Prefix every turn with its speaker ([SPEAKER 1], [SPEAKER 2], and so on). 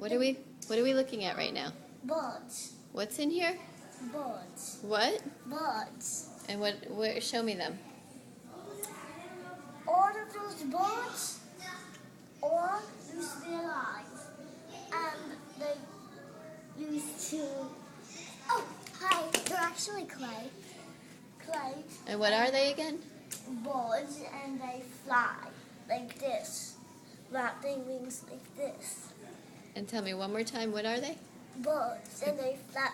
[SPEAKER 1] What are we looking at right now?
[SPEAKER 2] Birds.
[SPEAKER 1] What's in here?
[SPEAKER 2] Birds.
[SPEAKER 1] What?
[SPEAKER 2] Birds.
[SPEAKER 1] And where show me them.
[SPEAKER 2] All of those birds all used to be alive. And they used to... Oh, hi. They're actually clay. Clay.
[SPEAKER 1] And what are they again?
[SPEAKER 2] Birds, and they fly like this. Wrap their wings like this.
[SPEAKER 1] And tell me one more time, what are they?
[SPEAKER 2] Birds, and they flap